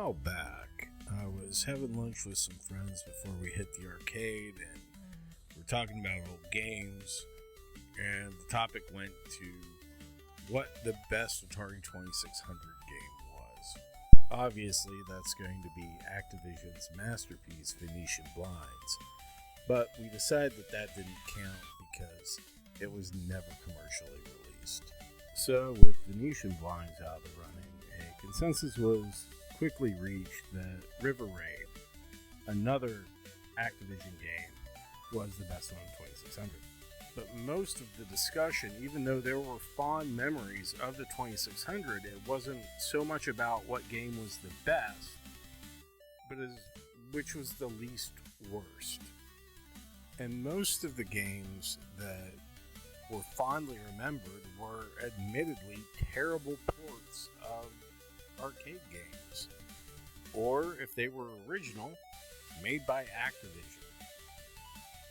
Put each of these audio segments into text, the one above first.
while back, I was having lunch with some friends before we hit the arcade, and we're talking about old games, and the topic went to what the best Atari 2600 game was. Obviously, that's going to be Activision's masterpiece, Venetian Blinds, but we decided that didn't count because it was never commercially released. So, with Venetian Blinds out of the running, a consensus was quickly reached that River Raid, another Activision game, was the best one in 2600. But most of the discussion, even though there were fond memories of the 2600, it wasn't so much about what game was the best, but which was the least worst. And most of the games that were fondly remembered were admittedly terrible ports of arcade games, or if they were original, made by Activision.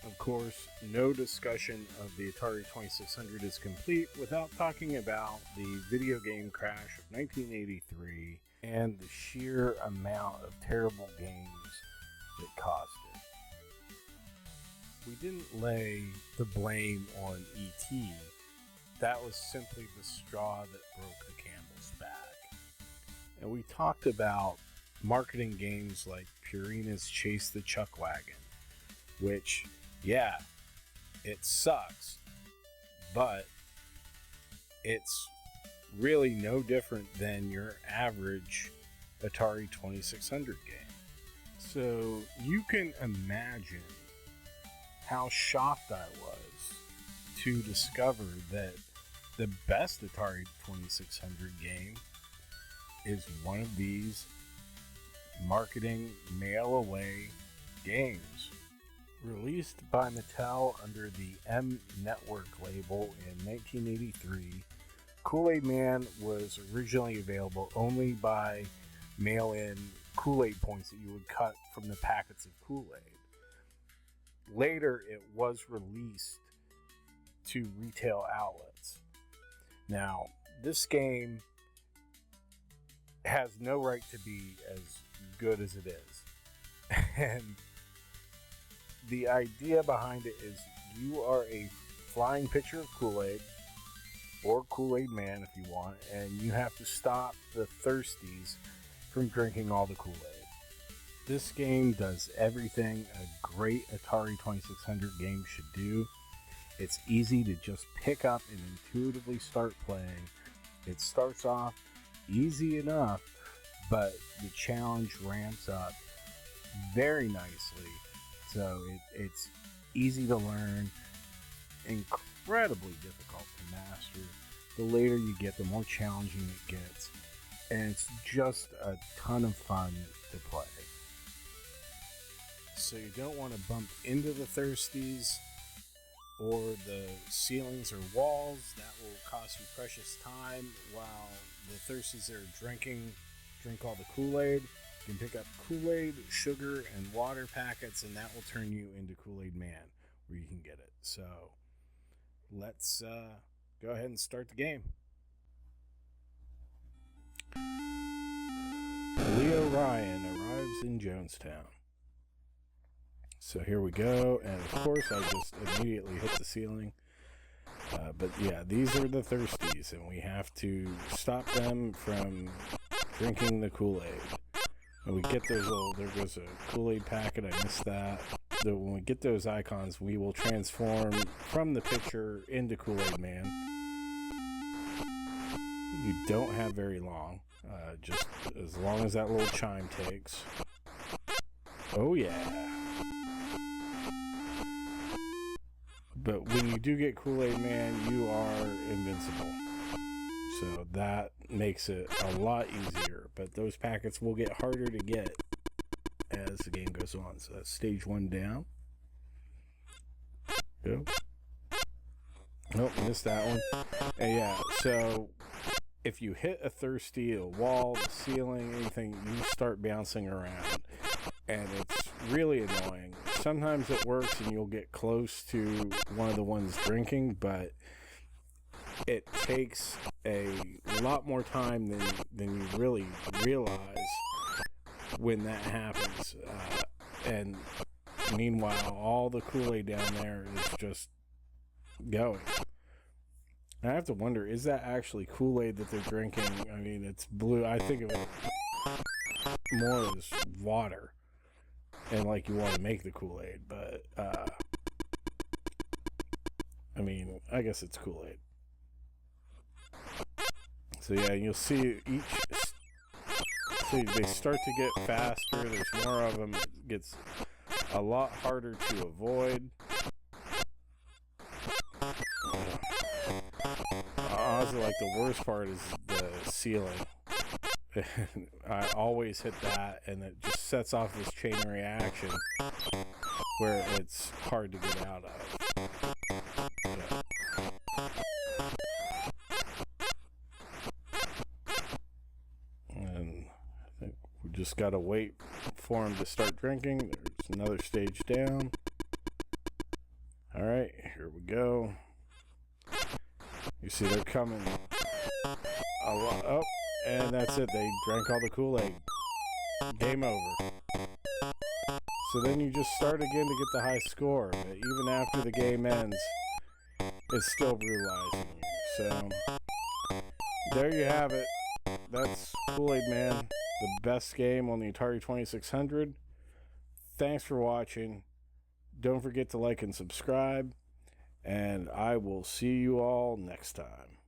Of course, no discussion of the Atari 2600 is complete without talking about the video game crash of 1983 and the sheer amount of terrible games that caused it. We didn't lay the blame on E.T. That was simply the straw that broke the camel's back. And we talked about marketing games like Purina's Chase the Chuck Wagon, which, yeah, it sucks, but it's really no different than your average Atari 2600 game. So you can imagine how shocked I was to discover that the best Atari 2600 game is one of these marketing mail-away games. Released by Mattel under the M Network label in 1983, Kool Aid Man was originally available only by mail-in Kool Aid points that you would cut from the packets of Kool Aid. Later, it was released to retail outlets. Now, this game has no right to be as good as it is. And the idea behind it is you are a flying pitcher of Kool-Aid, or Kool Aid Man if you want, and you have to stop the thirsties from drinking all the Kool-Aid. This game does everything a great Atari 2600 game should do. It's easy to just pick up and intuitively start playing. It starts off easy enough, but the challenge ramps up very nicely. So it's easy to learn, incredibly difficult to master. The later you get, the more challenging it gets. And it's just a ton of fun to play. So you don't want to bump into the thirsties or the ceilings or walls. That will cost you precious time while the thirsties that are drink all the Kool-Aid. You can pick up Kool-Aid, sugar, and water packets, and that will turn you into Kool Aid Man, where you can get it. So let's go ahead and start the game. Leo Ryan arrives in Jonestown. So here we go, and of course I just immediately hit the ceiling. But yeah, these are the thirsties, and we have to stop them from drinking the Kool-Aid. When we get those there goes a Kool-Aid packet, I missed that. So when we get those icons, we will transform from the picture into Kool Aid Man. You don't have very long, just as long as that little chime takes. Oh yeah. But when you do get Kool Aid Man, you are invincible. So that makes it a lot easier. But those packets will get harder to get as the game goes on. So that's stage 1 down. Go. Nope, missed that one. And yeah, so if you hit a thirsty, a wall, the ceiling, anything, you start bouncing around. And it's really annoying. Sometimes it works and you'll get close to one of the ones drinking, but it takes a lot more time than you really realize when that happens. And meanwhile, all the Kool-Aid down there is just going. I have to wonder, is that actually Kool-Aid that they're drinking? I mean, it's blue. I think of it more as water. And like you want to make the Kool-Aid. But, I mean, I guess it's Kool-Aid. So yeah, you'll see they start to get faster. There's more of them. It gets a lot harder to avoid. Honestly, like the worst part is the ceiling. I always hit that, and it just sets off this chain reaction where it's hard to get out of. Yeah. And I think we just gotta wait for him to start drinking. There's another stage down. Alright, here we go. You see they're coming a lot. Oh, and that's it. They drank all the Kool-Aid. Game over. So then you just start again to get the high score. But even after the game ends, it's still brutalizing you. So there you have it. That's Kool Aid Man, the best game on the Atari 2600. Thanks for watching. Don't forget to like and subscribe. And I will see you all next time.